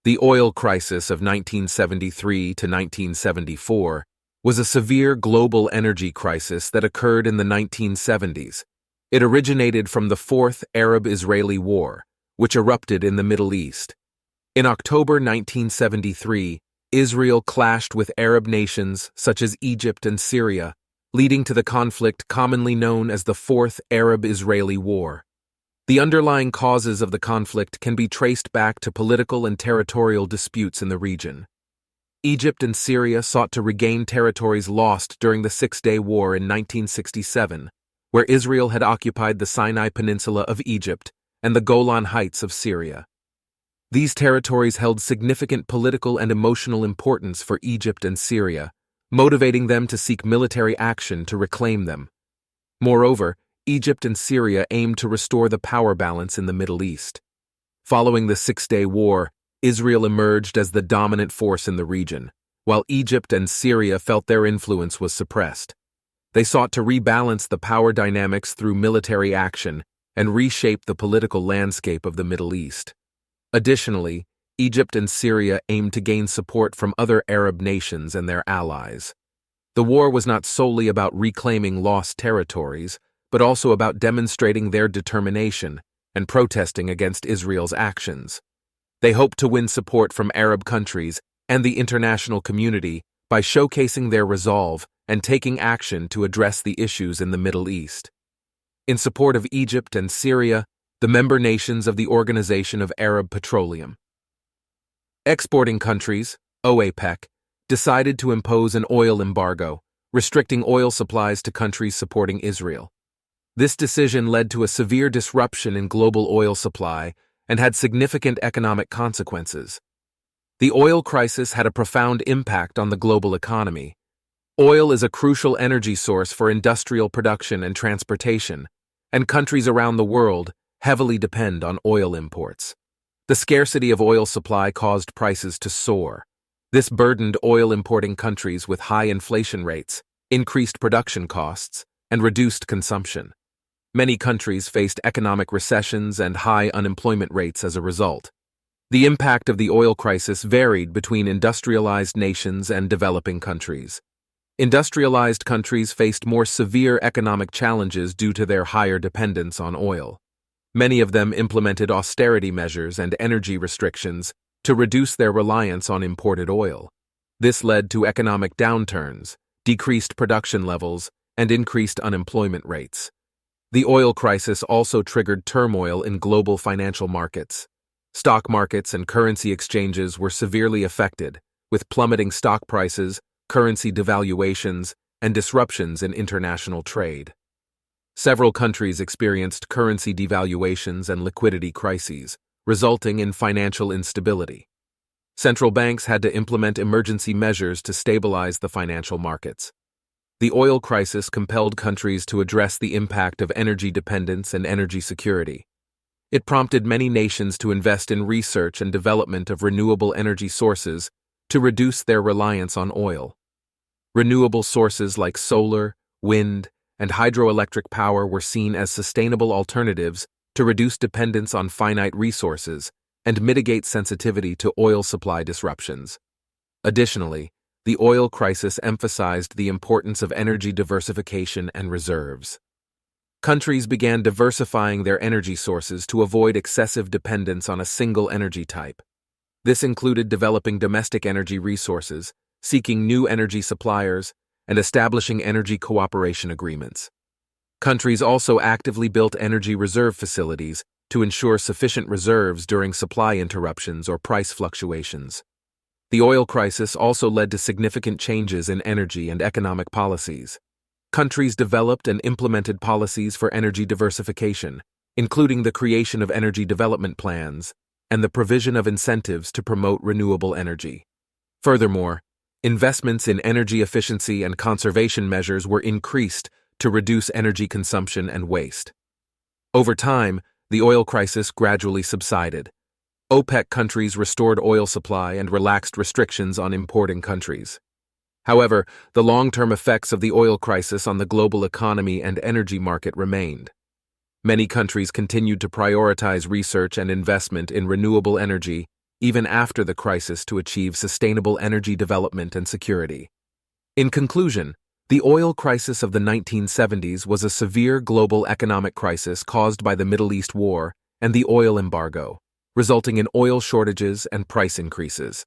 The oil crisis of 1973 to 1974 was a severe global energy crisis that occurred in the 1970s. It originated from the Fourth Arab-Israeli War, which erupted in the Middle East. In October 1973, Israel clashed with Arab nations such as Egypt and Syria, leading to the conflict commonly known as the Fourth Arab-Israeli War. The underlying causes of the conflict can be traced back to political and territorial disputes in the region. Egypt and Syria sought to regain territories lost during the Six-Day War in 1967, where Israel had occupied the Sinai Peninsula of Egypt and the Golan Heights of Syria. These territories held significant political and emotional importance for Egypt and Syria, motivating them to seek military action to reclaim them. Moreover, Egypt and Syria aimed to restore the power balance in the Middle East. Following the Six-Day War, Israel emerged as the dominant force in the region, while Egypt and Syria felt their influence was suppressed. They sought to rebalance the power dynamics through military action and reshape the political landscape of the Middle East. Additionally, Egypt and Syria aimed to gain support from other Arab nations and their allies. The war was not solely about reclaiming lost territories, but also about demonstrating their determination and protesting against Israel's actions. They hoped to win support from Arab countries and the international community by showcasing their resolve and taking action to address the issues in the Middle East. In support of Egypt and Syria, the member nations of the Organization of Arab Petroleum. Exporting countries, OAPEC, decided to impose an oil embargo, restricting oil supplies to countries supporting Israel. This decision led to a severe disruption in global oil supply and had significant economic consequences. The oil crisis had a profound impact on the global economy. Oil is a crucial energy source for industrial production and transportation, and countries around the world heavily depend on oil imports. The scarcity of oil supply caused prices to soar. This burdened oil-importing countries with high inflation rates, increased production costs, and reduced consumption. Many countries faced economic recessions and high unemployment rates as a result. The impact of the oil crisis varied between industrialized nations and developing countries. Industrialized countries faced more severe economic challenges due to their higher dependence on oil. Many of them implemented austerity measures and energy restrictions to reduce their reliance on imported oil. This led to economic downturns, decreased production levels, and increased unemployment rates. The oil crisis also triggered turmoil in global financial markets. Stock markets and currency exchanges were severely affected, with plummeting stock prices, currency devaluations, and disruptions in international trade. Several countries experienced currency devaluations and liquidity crises, resulting in financial instability. Central banks had to implement emergency measures to stabilize the financial markets. The oil crisis compelled countries to address the impact of energy dependence and energy security. It prompted many nations to invest in research and development of renewable energy sources to reduce their reliance on oil. Renewable sources like solar, wind, and hydroelectric power were seen as sustainable alternatives to reduce dependence on finite resources and mitigate sensitivity to oil supply disruptions. Additionally, the oil crisis emphasized the importance of energy diversification and reserves. Countries began diversifying their energy sources to avoid excessive dependence on a single energy type. This included developing domestic energy resources, seeking new energy suppliers, and establishing energy cooperation agreements. Countries also actively built energy reserve facilities to ensure sufficient reserves during supply interruptions or price fluctuations. The oil crisis also led to significant changes in energy and economic policies. Countries developed and implemented policies for energy diversification, including the creation of energy development plans and the provision of incentives to promote renewable energy. Furthermore, investments in energy efficiency and conservation measures were increased to reduce energy consumption and waste. Over time, the oil crisis gradually subsided. OPEC countries restored oil supply and relaxed restrictions on importing countries. However, the long-term effects of the oil crisis on the global economy and energy market remained. Many countries continued to prioritize research and investment in renewable energy even after the crisis, to achieve sustainable energy development and security. In conclusion, the oil crisis of the 1970s was a severe global economic crisis caused by the Middle East War and the oil embargo, resulting in oil shortages and price increases.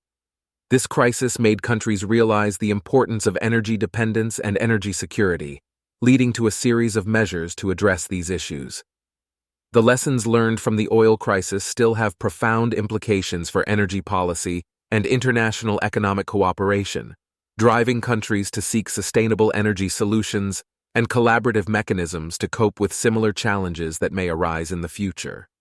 This crisis made countries realize the importance of energy dependence and energy security, leading to a series of measures to address these issues. The lessons learned from the oil crisis still have profound implications for energy policy and international economic cooperation, driving countries to seek sustainable energy solutions and collaborative mechanisms to cope with similar challenges that may arise in the future.